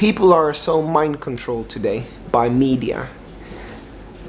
People are so mind controlled today by media.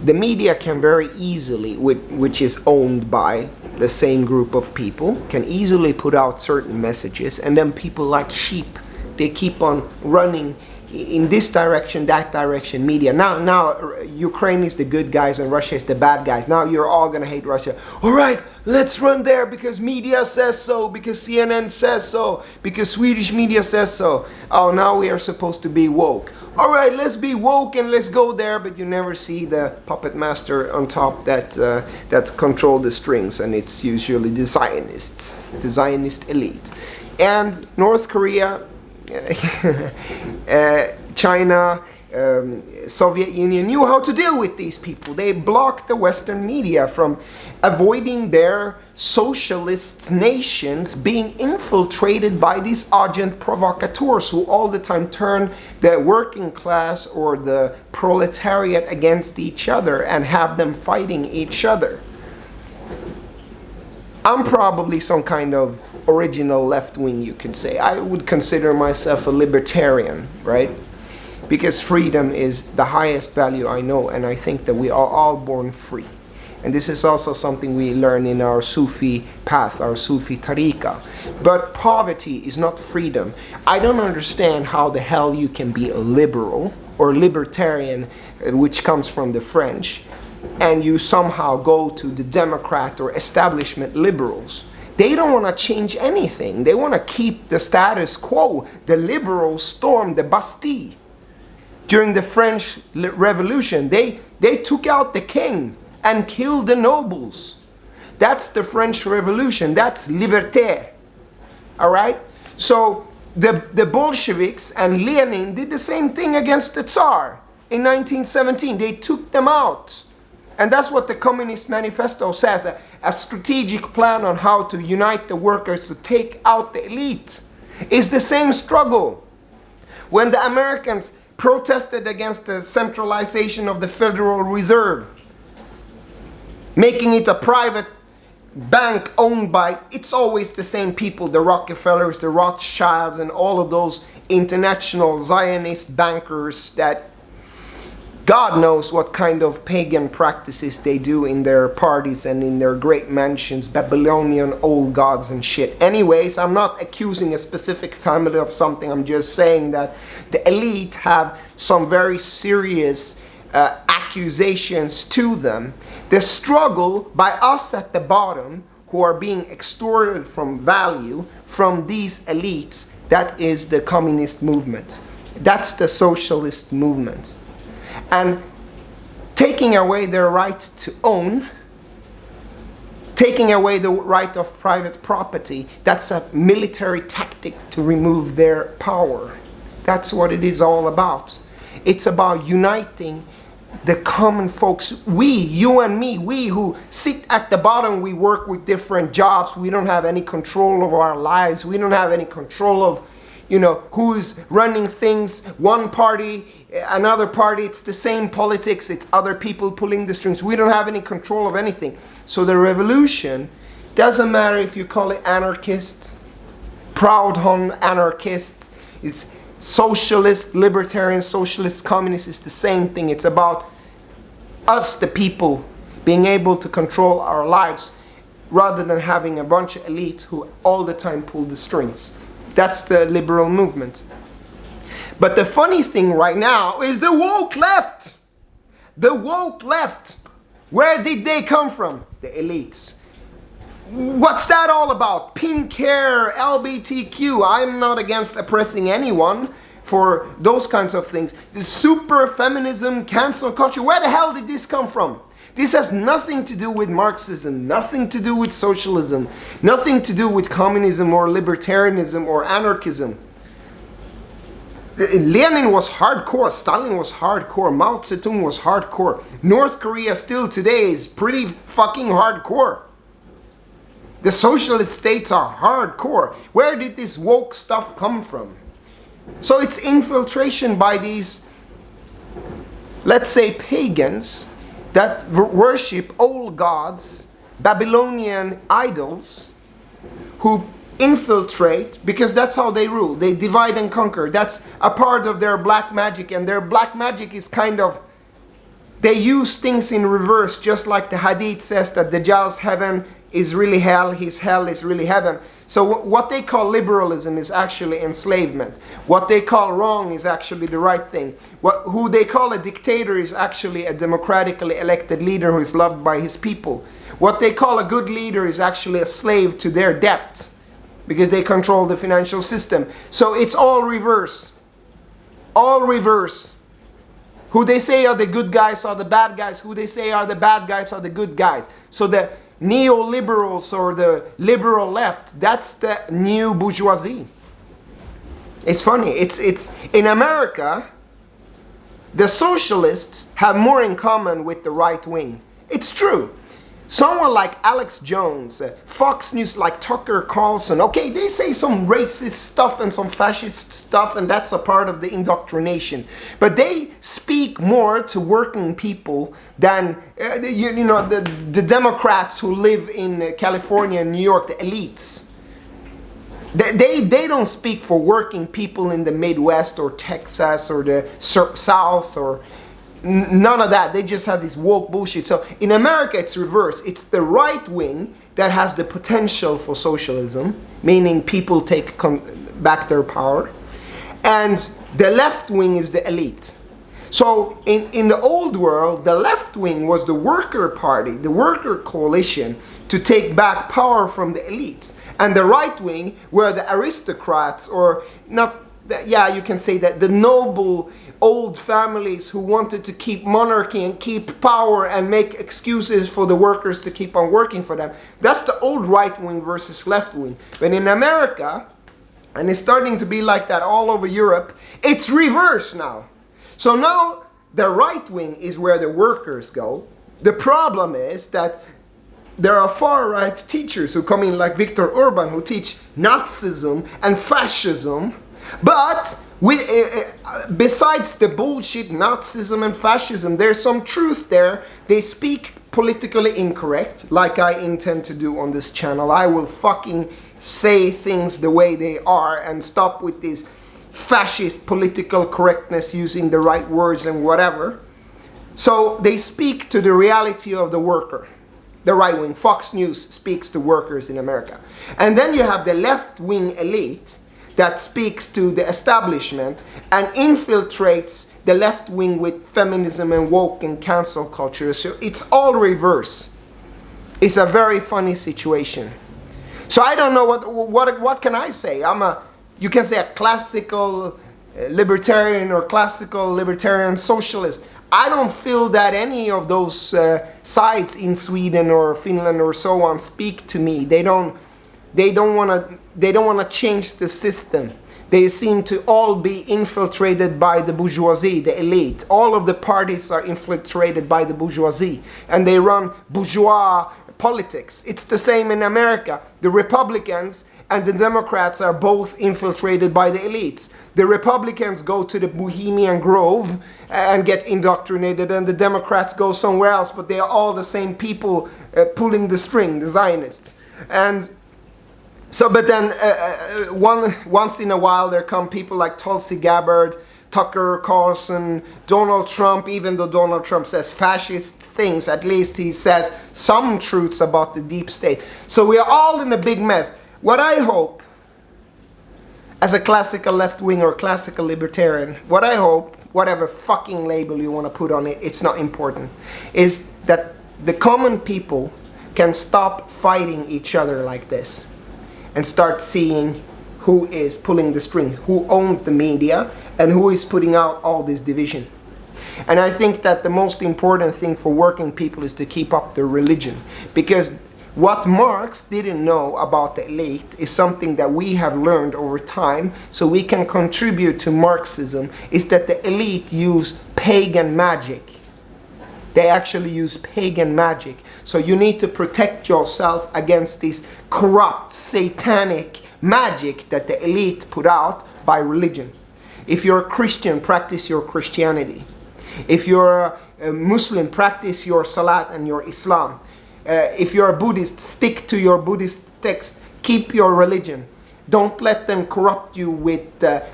The media can very easily, which is owned by the same group of people, can easily put out certain messages, and then people like sheep, they keep on running in this direction, that direction, media. Now Ukraine is the good guys and Russia is the bad guys. Now you're all gonna hate Russia. All right, let's run there because media says so, because CNN says so, because Swedish media says so. Oh, now we are supposed to be woke. All right, let's be woke and let's go there, but you never see the puppet master on top that control the strings, and it's usually the Zionists, the Zionist elite. And North Korea, China, Soviet Union knew how to deal with these people. They blocked the Western media from avoiding their socialist nations being infiltrated by these agent provocateurs who all the time turn the working class or the proletariat against each other and have them fighting each other. I'm probably some kind of original left wing, you could say. I would consider myself a libertarian, right? Because freedom is the highest value I know, and I think that we are all born free. And this is also something we learn in our Sufi path, our Sufi tariqa. But poverty is not freedom. I don't understand how the hell you can be a liberal or libertarian, which comes from the French, and you somehow go to the Democrat or establishment liberals. They don't want to change anything. They want to keep the status quo. The liberals stormed the Bastille. During the French Revolution, they took out the king and killed the nobles. That's the French Revolution. That's liberté. All right? So the Bolsheviks and Lenin did the same thing against the Tsar in 1917. They took them out. And that's what the Communist Manifesto says, a strategic plan on how to unite the workers to take out the elite. It's the same struggle. When the Americans protested against the centralization of the Federal Reserve, making it a private bank owned by, it's always the same people, the Rockefellers, the Rothschilds, and all of those international Zionist bankers that God knows what kind of pagan practices they do in their parties and in their great mansions, Babylonian old gods and shit. Anyways, I'm not accusing a specific family of something. I'm just saying that the elite have some very serious accusations to them. The struggle by us at the bottom, who are being extorted from value from these elites, that is the communist movement. That's the socialist movement. And taking away their right to own, taking away the right of private property, that's a military tactic to remove their power. That's what it is all about. It's about uniting the common folks. We, you and me, we who sit at the bottom, we work with different jobs. We don't have any control of our lives. We don't have any control of, who's running things. One party, another party, it's the same politics. It's other people pulling the strings. We don't have any control of anything. So the revolution, doesn't matter if you call it anarchists, proud anarchists, it's socialist, libertarian, socialist, communist, is the same thing. It's about us, the people, being able to control our lives rather than having a bunch of elites who all the time pull the strings. That's the liberal movement. But the funny thing right now is the woke left. The woke left. Where did they come from? The elites. What's that all about? Pink hair, LGBTQ. I'm not against oppressing anyone for those kinds of things. The super feminism, cancel culture. Where the hell did this come from? This has nothing to do with Marxism, nothing to do with socialism, nothing to do with communism or libertarianism or anarchism. Lenin was hardcore, Stalin was hardcore, Mao Zedong was hardcore. North Korea still today is pretty fucking hardcore. The socialist states are hardcore. Where did this woke stuff come from? So it's infiltration by these, let's say, pagans that worship old gods, Babylonian idols, who infiltrate, because that's how they rule. They divide and conquer. That's a part of their black magic, and their black magic is kind of, they use things in reverse, just like the Hadith says that Dajjal's heaven is really hell, his hell is really heaven. So what they call liberalism is actually enslavement. What they call wrong is actually the right thing. Who they call a dictator is actually a democratically elected leader who is loved by his people. What they call a good leader is actually a slave to their debt, because they control the financial system. So it's all reverse. All reverse. Who they say are the good guys are the bad guys. Who they say are the bad guys are the good guys. So the neoliberals or the liberal left, that's the new bourgeoisie. It's funny. It's in America, the socialists have more in common with the right wing. It's true. Someone like Alex Jones, Fox News like Tucker Carlson, okay, they say some racist stuff and some fascist stuff, and that's a part of the indoctrination. But they speak more to working people than, the Democrats who live in California and New York, the elites. They don't speak for working people in the Midwest or Texas or the South or none of that. They just have this woke bullshit. So in America, it's reverse. It's the right wing that has the potential for socialism, meaning people take back their power. And the left wing is the elite. So in the old world, the left wing was the worker party, the worker coalition, to take back power from the elites. And the right wing were the aristocrats, or not, you can say that, the noble old families who wanted to keep monarchy and keep power and make excuses for the workers to keep on working for them. That's the old right wing versus left wing. But in America, and it's starting to be like that all over Europe, it's reverse now. So now the right wing is where the workers go. The problem is that there are far-right teachers who come in like Viktor Orban, who teach Nazism and fascism. But besides the bullshit Nazism and fascism, there's some truth there. They speak politically incorrect, like I intend to do on this channel. I will fucking say things the way they are and stop with this fascist political correctness using the right words and whatever. So they speak to the reality of the worker. The right wing, Fox News, speaks to workers in America. And then you have the left wing elite that speaks to the establishment and infiltrates the left wing with feminism and woke and cancel culture. So it's all reverse. It's a very funny situation. So I don't know what can I say. You can say a classical libertarian or classical libertarian socialist. I don't feel that any of those sides in Sweden or Finland or so on speak to me. They don't want to change the system. They seem to all be infiltrated by the bourgeoisie, the elite. All of the parties are infiltrated by the bourgeoisie, and they run bourgeois politics. It's the same in America. The Republicans and the Democrats are both infiltrated by the elites. The Republicans go to the Bohemian Grove and get indoctrinated, and the Democrats go somewhere else, but they are all the same people pulling the string, the Zionists. And so, but then once in a while there come people like Tulsi Gabbard, Tucker Carlson, Donald Trump. Even though Donald Trump says fascist things, at least he says some truths about the deep state. So we are all in a big mess. What I hope, as a classical left-wing or classical libertarian, what I hope, whatever fucking label you want to put on it, it's not important, is that the common people can stop fighting each other like this and start seeing who is pulling the string, who owns the media, and who is putting out all this division. And I think that the most important thing for working people is to keep up their religion, because what Marx didn't know about the elite is something that we have learned over time, so we can contribute to Marxism, is that the elite use pagan magic. They actually use pagan magic. So you need to protect yourself against this corrupt, satanic magic that the elite put out by religion. If you're a Christian, practice your Christianity. If you're a Muslim, practice your Salat and your Islam. If you're a Buddhist, stick to your Buddhist text. Keep your religion. Don't let them corrupt you with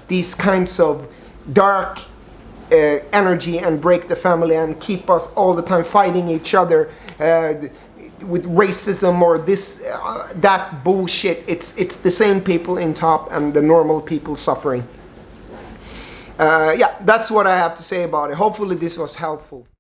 these kinds of dark energy and break the family and keep us all the time fighting each other with racism or this that bullshit. It's the same people in top and the normal people suffering. Yeah, that's what I have to say about it. Hopefully this was helpful.